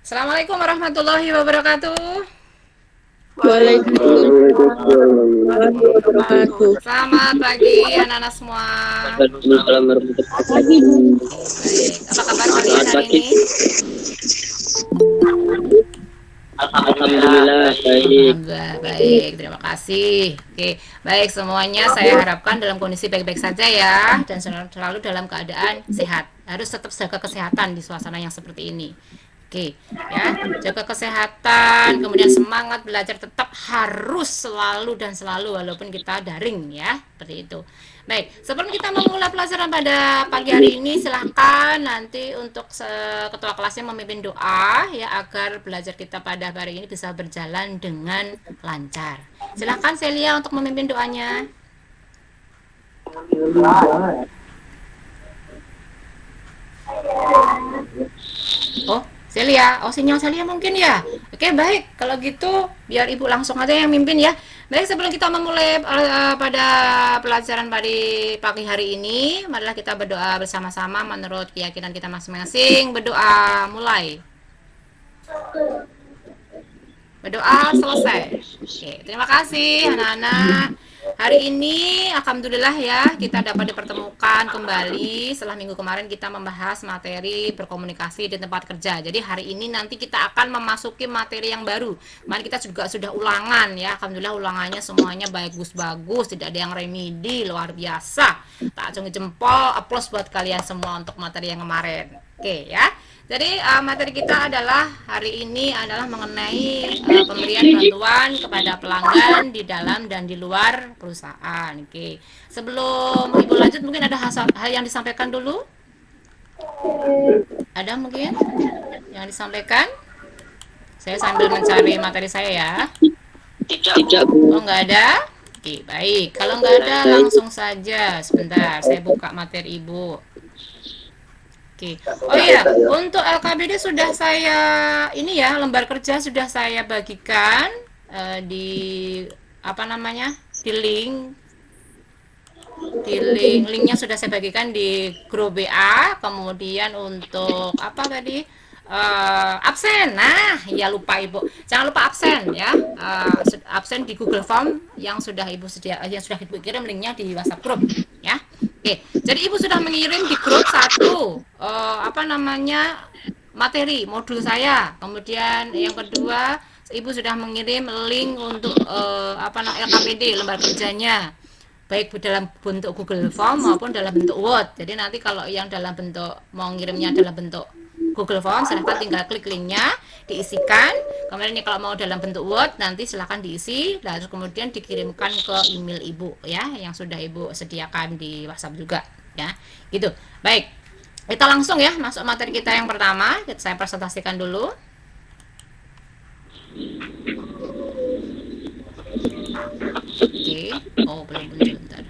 Assalamualaikum warahmatullahi wabarakatuh. Waalaikumsalam warahmatullahi wabarakatuh. Selamat pagi anak-anak semua. Waalaikumsalam warahmatullahi wabarakatuh. Oke, baik. Apa kabar kalian Selamat hari pagi. ini? Alhamdulillah baik. Alhamdulillah baik, terima kasih. Oke, baik semuanya. Saya harapkan dalam kondisi baik-baik saja ya, dan selalu dalam keadaan sehat. Harus tetap jaga kesehatan di suasana yang seperti ini. Oke, ya, jaga kesehatan, kemudian semangat belajar tetap harus selalu dan selalu walaupun kita daring ya, seperti itu. Baik, sebelum kita memulai pelajaran pada pagi hari ini, silahkan nanti untuk ketua kelasnya memimpin doa ya agar belajar kita pada hari ini bisa berjalan dengan lancar. Silahkan Celia untuk memimpin doanya. Oh, Celia. Oh, sinyal Celia mungkin ya. Oke, baik. Kalau gitu, biar Ibu langsung aja yang mimpin ya. Baik, sebelum kita memulai pada pelajaran pada pagi hari ini, marilah kita berdoa bersama-sama menurut keyakinan kita masing-masing. Berdoa mulai. Berdoa selesai. Oke, terima kasih anak-anak. Hari ini alhamdulillah ya kita dapat dipertemukan kembali setelah minggu kemarin kita membahas materi berkomunikasi di tempat kerja. Jadi hari ini nanti kita akan memasuki materi yang baru. Kemarin kita juga sudah ulangan ya. Alhamdulillah ulangannya semuanya bagus-bagus, tidak ada yang remedi, luar biasa. Tak acungi jempol, aplaus buat kalian semua untuk materi yang kemarin. Oke ya. Jadi materi kita adalah hari ini adalah mengenai pemberian bantuan kepada pelanggan di dalam dan di luar perusahaan. Oke. Sebelum Ibu lanjut mungkin ada hal yang disampaikan dulu? Ada mungkin yang disampaikan? Saya sambil mencari materi saya ya. Tidak, Bu. Oh, nggak ada? Oke, baik. Kalau nggak ada langsung saja. Sebentar, saya buka materi Ibu. Oke. Oh iya, untuk LKBD sudah saya ini ya, lembar kerja sudah saya bagikan di apa namanya? Linknya sudah saya bagikan di grup WA. Kemudian untuk apa tadi? Absen. Nah, ya lupa Ibu. Jangan lupa absen ya. Absen di Google Form yang sudah Ibu kirim linknya di WhatsApp grup ya. Oke, jadi Ibu sudah mengirim di grup satu apa namanya materi modul saya. Kemudian yang kedua, Ibu sudah mengirim link untuk apa namanya LKPD lembar kerjanya, baik dalam bentuk Google Form maupun dalam bentuk Word. Jadi nanti kalau yang dalam bentuk mau ngirimnya dalam bentuk Google Form, silahkan tinggal klik linknya, diisikan. Kemudian ini kalau mau dalam bentuk Word, nanti silahkan diisi, lalu kemudian dikirimkan ke email Ibu ya, yang sudah Ibu sediakan di WhatsApp juga ya. Gitu. Baik. Kita langsung ya masuk materi kita yang pertama. Saya presentasikan dulu. Oke. Oh, belum muncul, bentar.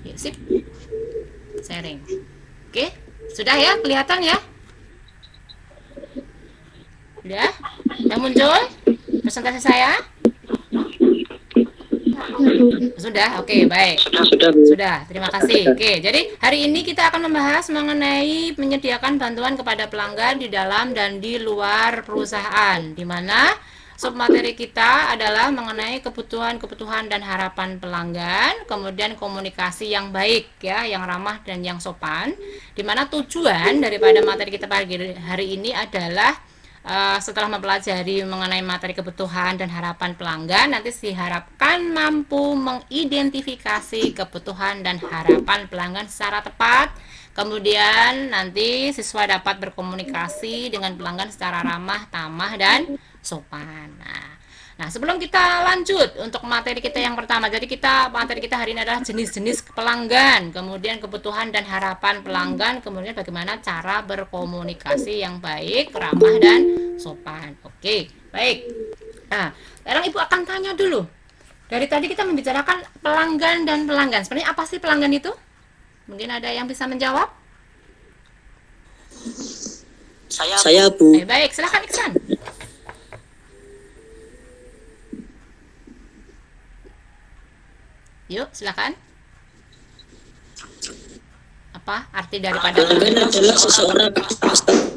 Ya, sip. Sharing. Oke. Sudah ya, kelihatan ya? Sudah? Sudah muncul presentasi saya? Sudah, oke, baik. Sudah, terima kasih. Oke, jadi hari ini kita akan membahas mengenai menyediakan bantuan kepada pelanggan di dalam dan di luar perusahaan, di mana submateri kita adalah mengenai kebutuhan-kebutuhan dan harapan pelanggan, kemudian komunikasi yang baik ya, yang ramah dan yang sopan, di mana tujuan daripada materi kita pagi hari ini adalah setelah mempelajari mengenai materi kebutuhan dan harapan pelanggan, nanti diharapkan mampu mengidentifikasi kebutuhan dan harapan pelanggan secara tepat. Kemudian nanti siswa dapat berkomunikasi dengan pelanggan secara ramah, tamah, dan sopan. Nah, sebelum kita lanjut untuk materi kita yang pertama, jadi materi kita hari ini adalah jenis-jenis pelanggan, kemudian kebutuhan dan harapan pelanggan, kemudian bagaimana cara berkomunikasi yang baik, ramah, dan sopan. Oke, baik. Nah, sekarang Ibu akan tanya dulu. Dari tadi kita membicarakan pelanggan dan pelanggan. Sebenarnya apa sih pelanggan itu? Mungkin ada yang bisa menjawab? Saya, Bu. Baik, silakan Iksan. Yuk, silakan. Apa arti daripada Pelanggan adalah seseorang customer.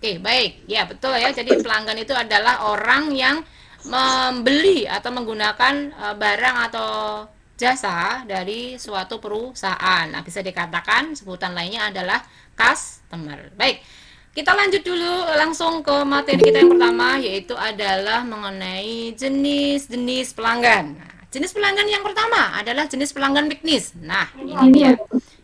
Oke, baik. Ya, betul ya. Jadi pelanggan itu adalah orang yang membeli atau menggunakan barang atau jasa dari suatu perusahaan. Nah, bisa dikatakan sebutan lainnya adalah customer. Baik. Kita lanjut dulu langsung ke materi kita yang pertama, yaitu adalah mengenai jenis-jenis pelanggan. Nah, jenis pelanggan yang pertama adalah jenis pelanggan bisnis. Nah, ini dia.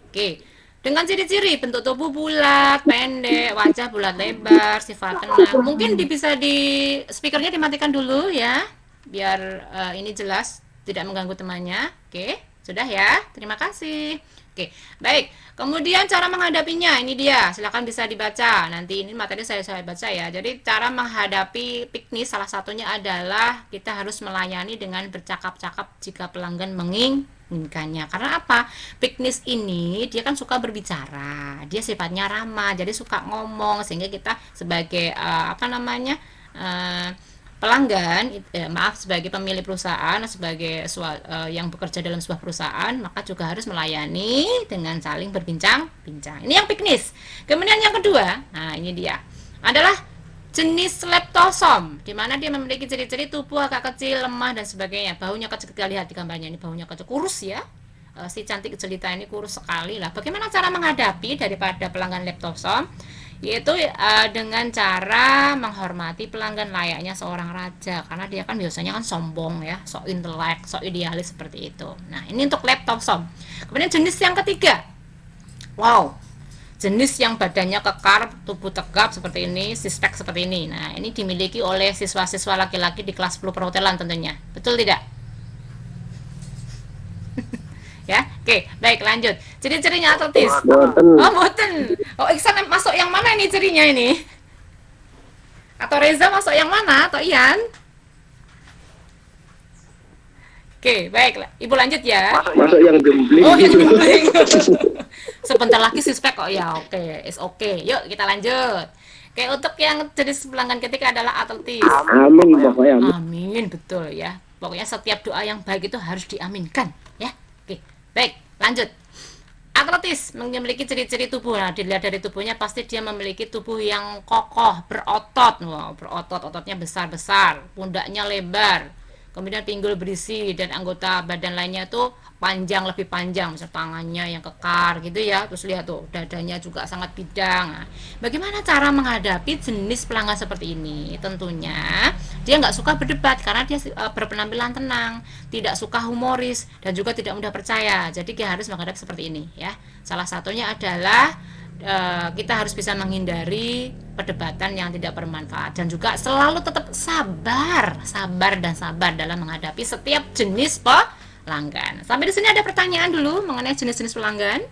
Oke. Dengan ciri-ciri bentuk tubuh bulat, pendek, wajah bulat lebar, sifat tenang. Mungkin bisa di speakernya dimatikan dulu ya, biar ini jelas, tidak mengganggu temannya. Oke, sudah ya. Terima kasih. Oke, baik. Kemudian cara menghadapinya, ini dia. Silakan bisa dibaca. Nanti ini materi saya baca ya. Jadi cara menghadapi piknis salah satunya adalah kita harus melayani dengan bercakap-cakap jika pelanggan menginginkannya. Karena apa? Piknis ini dia kan suka berbicara. Dia sifatnya ramah, jadi suka ngomong sehingga kita sebagai pelanggan, sebagai pemilik perusahaan, sebagai yang bekerja dalam sebuah perusahaan, maka juga harus melayani dengan saling berbincang-bincang. Ini yang piknis. Kemudian yang kedua, nah ini dia, adalah jenis leptosom, di mana dia memiliki ciri-ciri tubuh agak kecil, lemah dan sebagainya. Baunya kecil, kita lihat di gambarnya ini baunya kecil, kurus ya. Si cantik jelita ini kurus sekali lah. Bagaimana cara menghadapi daripada pelanggan leptosom? Yaitu dengan cara menghormati pelanggan layaknya seorang raja, karena dia kan biasanya kan sombong ya, sok intelek, sok idealis seperti itu. Nah, ini untuk leptosom. Kemudian jenis yang ketiga, wow, jenis yang badannya kekar, tubuh tegap seperti ini, six-pack seperti ini. Nah, ini dimiliki oleh siswa-siswa laki-laki di kelas 10 perhotelan tentunya. Betul tidak? Ya, oke, baik, lanjut. Ciri-cirinya atletis. Oh, boten. Oh, Iksan masuk yang mana ini cirinya ini? Atau Reza masuk yang mana? Atau Ian? Oke, baik. Ibu lanjut ya. Masuk yang gembling. Oh, yang gembling. Sebentar lagi suspek kok ya. Oke, is oke. Yuk, kita lanjut. Oke, untuk yang jenis pelanggan ketiga adalah atletis. Amin pokoknya. Amin, betul ya. Pokoknya setiap doa yang baik itu harus diaminkan ya. Oke, baik, lanjut. Atletis memiliki ciri-ciri tubuh. Nah, dilihat dari tubuhnya pasti dia memiliki tubuh yang kokoh, berotot. Wow, berotot, ototnya besar-besar, pundaknya lebar. Kemudian pinggul berisi dan anggota badan lainnya tuh panjang, lebih panjang, misalnya tangannya yang kekar gitu ya. Terus lihat tuh, dadanya juga sangat bidang. Nah, bagaimana cara menghadapi jenis pelanggan seperti ini? Tentunya dia nggak suka berdebat karena dia berpenampilan tenang, tidak suka humoris dan juga tidak mudah percaya. Jadi dia harus menghadapi seperti ini ya. Salah satunya adalah kita harus bisa menghindari perdebatan yang tidak bermanfaat dan juga selalu tetap sabar dalam menghadapi setiap jenis pelanggan. Sampai di sini ada pertanyaan dulu mengenai jenis-jenis pelanggan.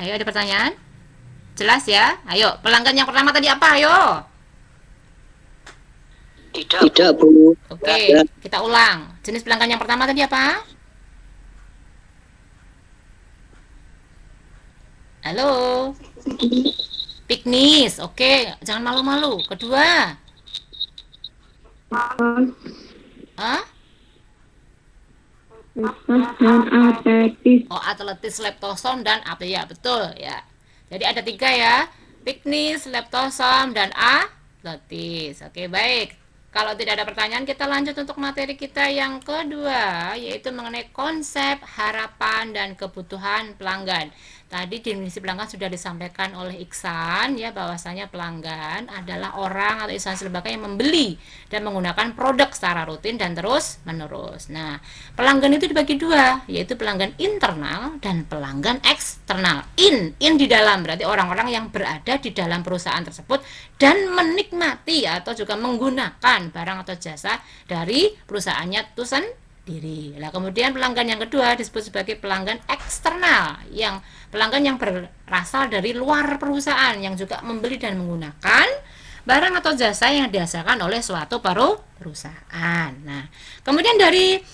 Ayo, ada pertanyaan? Jelas ya? Ayo, pelanggan yang pertama tadi apa? Ayo. Tidak, Bu. Oke, kita ulang. Jenis pelanggan yang pertama tadi apa? Halo. Piknis. Oke, jangan malu-malu. Kedua. Oh, atletis, leptosom dan apa ya? Betul ya. Jadi ada 3 ya. Piknis, leptosom dan atletis. Oke, baik. Kalau tidak ada pertanyaan, kita lanjut untuk materi kita yang kedua, yaitu mengenai konsep, harapan, dan kebutuhan pelanggan. Tadi definisi pelanggan sudah disampaikan oleh Iksan ya, bahwasanya pelanggan adalah orang atau instansi lembaga yang membeli dan menggunakan produk secara rutin dan terus menerus. Nah, pelanggan itu dibagi 2, yaitu pelanggan internal dan pelanggan eksternal. In di dalam berarti orang-orang yang berada di dalam perusahaan tersebut dan menikmati atau juga menggunakan barang atau jasa dari perusahaannya itu sendiri. Nah, kemudian pelanggan yang kedua disebut sebagai pelanggan eksternal, yang pelanggan yang berasal dari luar perusahaan yang juga membeli dan menggunakan barang atau jasa yang dihasilkan oleh suatu perusahaan. Nah, kemudian dari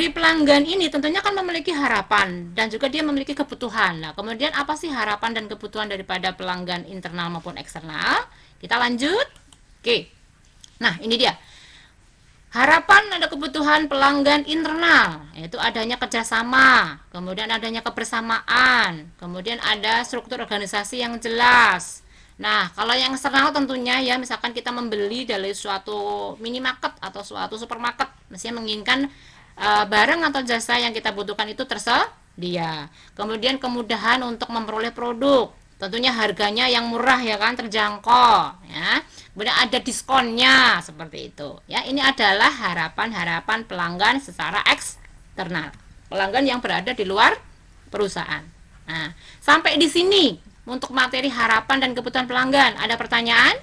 pelanggan ini tentunya kan memiliki harapan dan juga dia memiliki kebutuhan. Nah, kemudian apa sih harapan dan kebutuhan daripada pelanggan internal maupun eksternal? Kita lanjut. Oke. Nah, ini dia. Harapan ada kebutuhan pelanggan internal, yaitu adanya kerjasama, kemudian adanya kebersamaan, kemudian ada struktur organisasi yang jelas. Nah, kalau yang eksternal tentunya ya, misalkan kita membeli dari suatu minimarket atau suatu supermarket, mestinya menginginkan barang atau jasa yang kita butuhkan itu tersedia. Kemudian kemudahan untuk memperoleh produk, tentunya harganya yang murah ya kan, terjangkau ya. Kemudian ada diskonnya seperti itu. Ya, ini adalah harapan-harapan pelanggan secara eksternal. Pelanggan yang berada di luar perusahaan. Nah, sampai di sini untuk materi harapan dan kebutuhan pelanggan. Ada pertanyaan?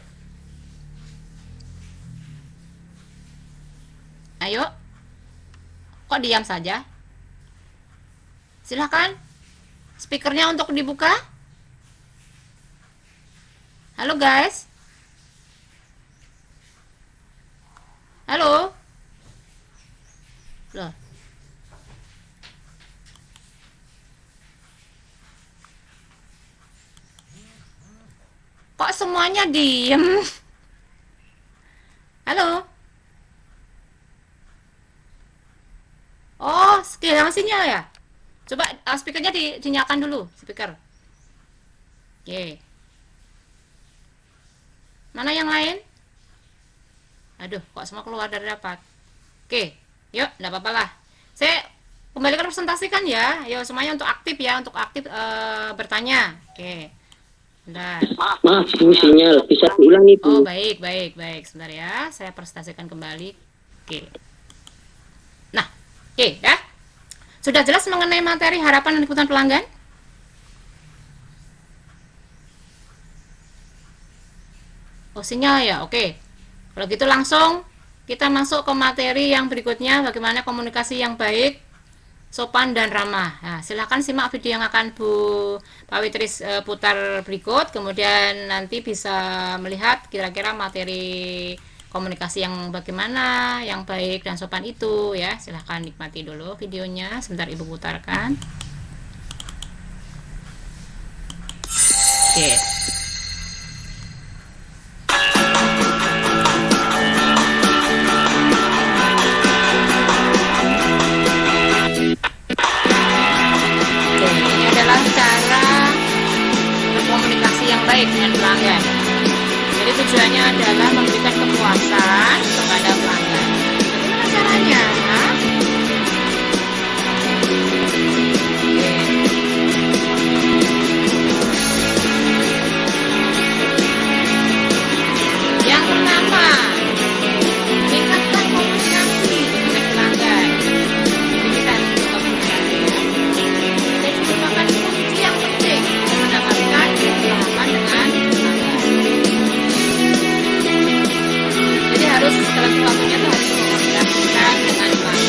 Ayo. Kok diam saja? Silahkan. Speakernya untuk dibuka. Halo guys. Halo. Loh. Kok semuanya diem? Halo. Oh, kehilangan sinyal ya? Coba speakernya dinyalakan dulu, speaker. Oke. Mana yang lain? Aduh, kok semua keluar dari rapat. Oke, yuk, enggak apa-apa lah. Saya kembalikan presentasikan ya. Yuk, semuanya untuk aktif ya, untuk aktif bertanya. Oke. Bentar. Maaf, ini sinyal. Bisa diulangi, Oh, Bu? baik. Sebentar ya, saya presentasikan kembali. Oke. Nah, oke ya. Sudah jelas mengenai materi harapan dan kebutuhan pelanggan? Oh, sinyal ya, oke. Kalau gitu langsung kita masuk ke materi yang berikutnya, bagaimana komunikasi yang baik, sopan dan ramah. Nah, silakan simak video yang akan Pak Witris putar berikut, kemudian nanti bisa melihat kira-kira materi komunikasi yang bagaimana, yang baik dan sopan itu ya. Silahkan nikmati dulu videonya, sebentar Ibu putarkan. Oke. Ini adalah cara berkomunikasi yang baik dengan pelanggan. Jadi tujuannya adalah memberikan kepuasan kepada pelanggan. Bagaimana caranya? Yang pertama, meningkatkan komunikasi dengan pelanggan. Jadi kita harus komunikasi ya. Dan itu merupakan kunci yang penting untuk mendapatkan kebersamaan dengan pelanggan. Jadi harus segala sesuatunya itu harus dikomunikasikan dengan pelanggan.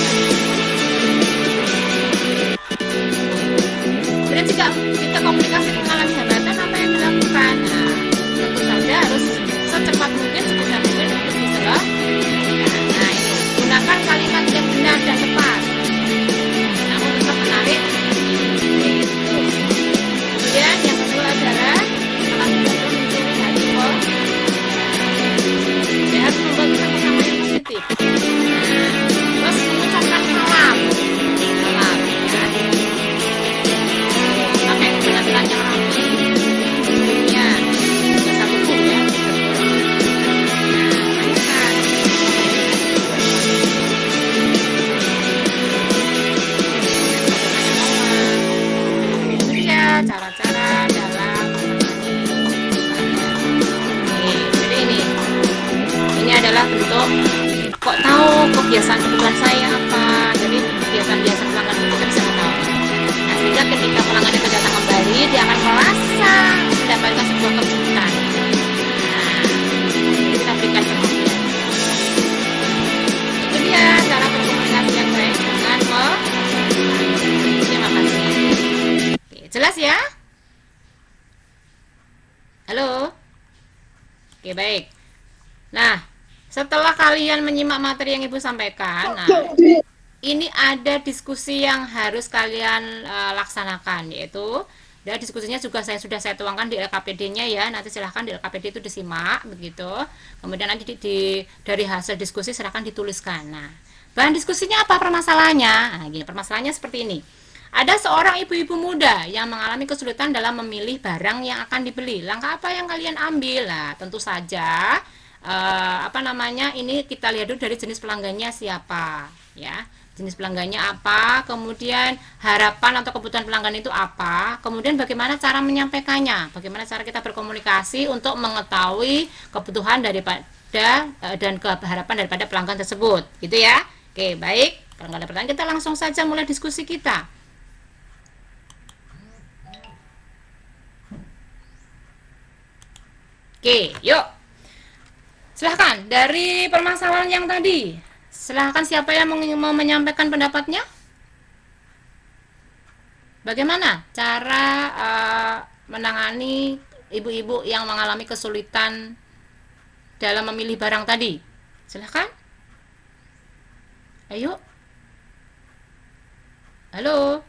Kemudian jika kita komunikasi mengalami hambatan, apa yang dilakukan? Nah, tentu saja harus secepat mungkin, sebisa mungkin untuk diselesaikan. Nah, itu gunakan kalimat yang benar dan tepat, namun tetap menarik. Itu. Kemudian yang kedua adalah melakukan mencuri hati orang. Ya, harus membuat sama-sama yang positif. Terus mengucapkan salam, ya. Pakai penampilan yang rapi. Sebelumnya jasa buku ya. Nah, itu dia cara-cara dalam jadi ini adalah bentuk kok tahu kebiasaan kebutuhan saya apa. Jadi kebiasaan pelanggan itu kita bisa tahu. Nah, sehingga ketika pelanggan itu datang kembali, dia akan merasa mendapatkan sebuah kejutan. Nah, kita berikan perhatian. Itu dia cara berkomunikasi yang baik dengan terima kasih. Oke, jelas ya? Halo? Oke, baik. Nah, setelah kalian menyimak materi yang Ibu sampaikan, nah, ini ada diskusi yang harus kalian laksanakan, yaitu Dan diskusinya juga sudah saya tuangkan di LKPD-nya ya. Nanti silahkan di LKPD itu disimak begitu. Kemudian nanti dari hasil diskusi silahkan dituliskan. Nah, bahan diskusinya apa permasalahannya? Nah, gini, permasalahannya seperti ini. Ada seorang ibu-ibu muda yang mengalami kesulitan dalam memilih barang yang akan dibeli. Langkah apa yang kalian ambil? Nah, tentu saja ini kita lihat dulu dari jenis pelanggannya siapa, ya. Jenis pelanggannya apa, kemudian harapan atau kebutuhan pelanggan itu apa, kemudian bagaimana cara menyampaikannya, bagaimana cara kita berkomunikasi untuk mengetahui kebutuhan daripada dan harapan daripada pelanggan tersebut, gitu ya. Oke, baik. Kalau nggak ada pertanyaan, kita langsung saja mulai diskusi kita. Oke, yuk. Silahkan, dari permasalahan yang tadi, silahkan siapa yang mau menyampaikan pendapatnya? Bagaimana cara menangani ibu-ibu yang mengalami kesulitan dalam memilih barang tadi? Silahkan. Ayo. Halo.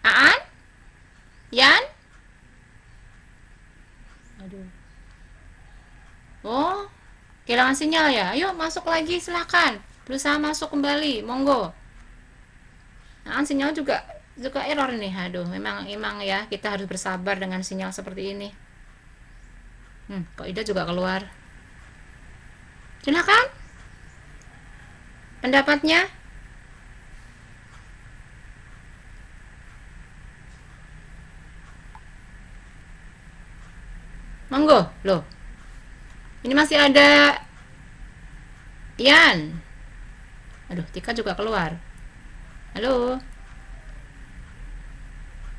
Aan? Yan? Aduh. Oh, kehilangan sinyal ya. Ayo masuk lagi, silahkan. Berusaha masuk kembali, monggo. Nah, sinyal juga error nih. Aduh, memang ya kita harus bersabar dengan sinyal seperti ini. Kok Ida juga keluar. Silakan. Pendapatnya? Monggo, loh. Ini masih ada Ian. Aduh, Tika juga keluar. Halo.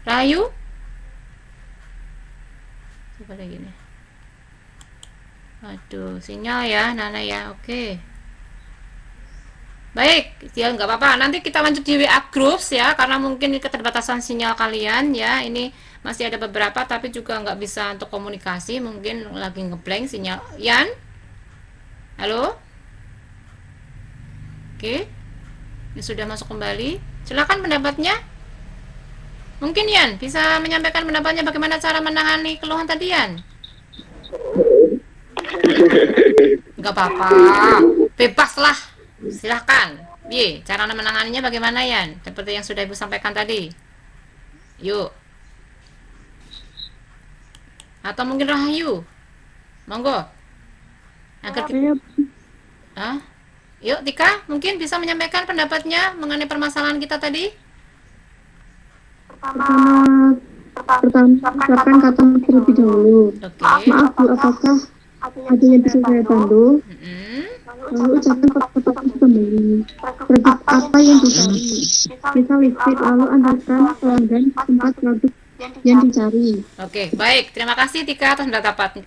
Rayu? Coba lagi nih. Aduh, sinyal ya, Nana ya. Oke. Baik, ya nggak apa-apa. Nanti kita lanjut di WA Groups ya, karena mungkin keterbatasan sinyal kalian ya. Ini masih ada beberapa, tapi juga nggak bisa untuk komunikasi. Mungkin lagi ngeblank sinyal. Yan? Halo? Oke. Ini sudah masuk kembali. Silakan pendapatnya. Mungkin Yan bisa menyampaikan pendapatnya bagaimana cara menangani keluhan tadi Yan? Nggak apa-apa. Bebas lah. Silahkan. Cara menanganinya bagaimana Yan? Seperti yang sudah Ibu sampaikan tadi. Yuk. Atau mungkin Rahayu. Monggo. Agar kita... Yuk Tika, mungkin bisa menyampaikan pendapatnya mengenai permasalahan kita tadi. Pertama ucapkan kata terlebih dahulu. Maaf Bu, apakah ada yang bisa saya bantu? Lalu ucapkan kata kembali. Produk apa yang dicari? Bisa listrik lalu antarkan pelanggan tempat produk yang dicari. Oke, baik. Terima kasih Tika atas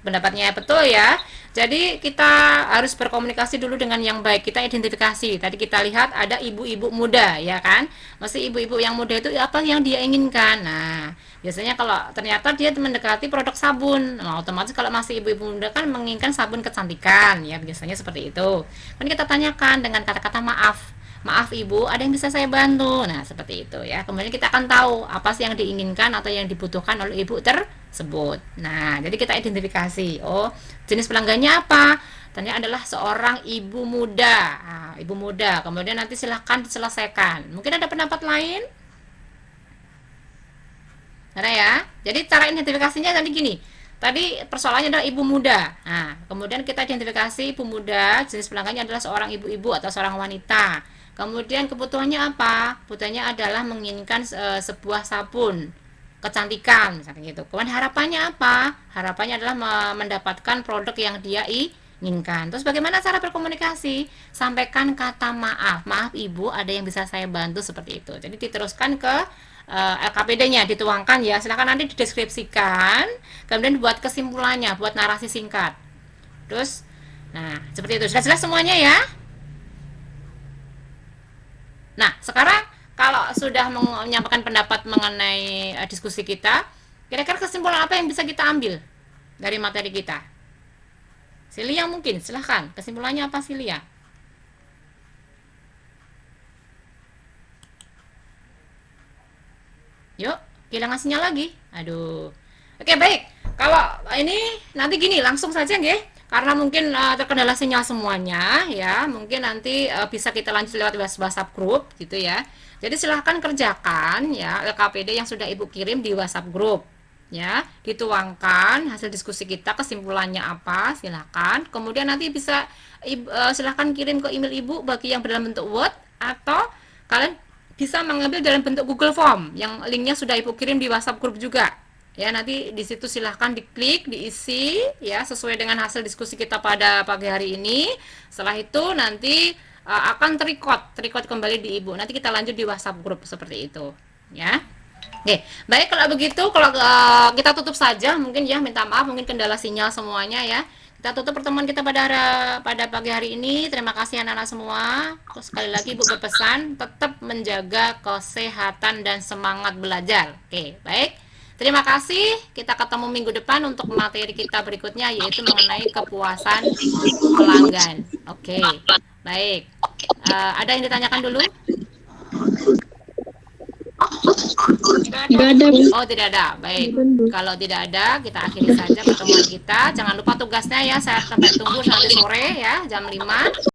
pendapatnya. Betul ya. Jadi kita harus berkomunikasi dulu dengan yang baik. Kita identifikasi. Tadi kita lihat ada ibu-ibu muda, ya kan? Masih ibu-ibu yang muda itu apa yang dia inginkan. Nah, biasanya kalau ternyata dia mendekati produk sabun, nah, otomatis kalau masih ibu-ibu muda kan menginginkan sabun kecantikan, ya biasanya seperti itu. Kan kita tanyakan dengan kata-kata maaf. Maaf Ibu, ada yang bisa saya bantu? Nah, seperti itu ya. Kemudian kita akan tahu apa sih yang diinginkan atau yang dibutuhkan oleh Ibu tersebut. Nah, jadi kita identifikasi. Oh, jenis pelanggannya apa? Ternyata adalah seorang ibu muda. Nah, ibu muda. Kemudian nanti silahkan diselesaikan. Mungkin ada pendapat lain? Karena ya. Jadi cara identifikasinya tadi gini. Tadi persoalannya adalah ibu muda. Nah, kemudian kita identifikasi ibu muda, jenis pelanggannya adalah seorang ibu-ibu atau seorang wanita. Kemudian kebutuhannya apa? Kebutuhannya adalah menginginkan sebuah sabun kecantikan, misalnya gitu. Kemudian harapannya apa? Harapannya adalah mendapatkan produk yang dia inginkan. Terus bagaimana cara berkomunikasi? Sampaikan kata maaf. Maaf Ibu, ada yang bisa saya bantu seperti itu. Jadi diteruskan ke LKPD-nya, dituangkan ya. Silahkan nanti dideskripsikan. Kemudian buat kesimpulannya, buat narasi singkat. Terus, nah seperti itu. Sudah jelas semuanya ya? Nah, sekarang kalau sudah menyampaikan pendapat mengenai diskusi kita, kira-kira kesimpulan apa yang bisa kita ambil dari materi kita? Silia mungkin, silahkan. Kesimpulannya apa Silia? Kehilangan sinyal lagi. Aduh. Oke, baik. Kalau ini nanti gini, langsung saja nggih. Karena mungkin terkendala sinyal semuanya ya, mungkin nanti bisa kita lanjut lewat WhatsApp grup gitu ya. Jadi silahkan kerjakan ya LKPD yang sudah Ibu kirim di WhatsApp grup ya, dituangkan hasil diskusi kita, kesimpulannya apa, silahkan. Kemudian nanti bisa silahkan kirim ke email Ibu bagi yang dalam bentuk Word, atau kalian bisa mengambil dalam bentuk Google Form yang linknya sudah Ibu kirim di WhatsApp grup juga ya. Nanti di situ silahkan diklik, diisi ya sesuai dengan hasil diskusi kita pada pagi hari ini. Setelah itu nanti akan terrecord kembali di Ibu. Nanti kita lanjut di WhatsApp grup seperti itu ya. Oke, baik, kalau begitu kalau kita tutup saja mungkin ya, minta maaf mungkin kendala sinyal semuanya ya. Kita tutup pertemuan kita pada pagi hari ini. Terima kasih anak-anak semua. Terus sekali lagi Ibu berpesan tetap menjaga kesehatan dan semangat belajar. Oke, baik. Terima kasih. Kita ketemu minggu depan untuk materi kita berikutnya, yaitu mengenai kepuasan pelanggan. Oke, baik. Ada yang ditanyakan dulu? Nggak ada. Oh, tidak ada. Baik. Kalau tidak ada, kita akhiri saja pertemuan kita. Jangan lupa tugasnya ya, saya sampai tunggu sampai sore ya, jam 5.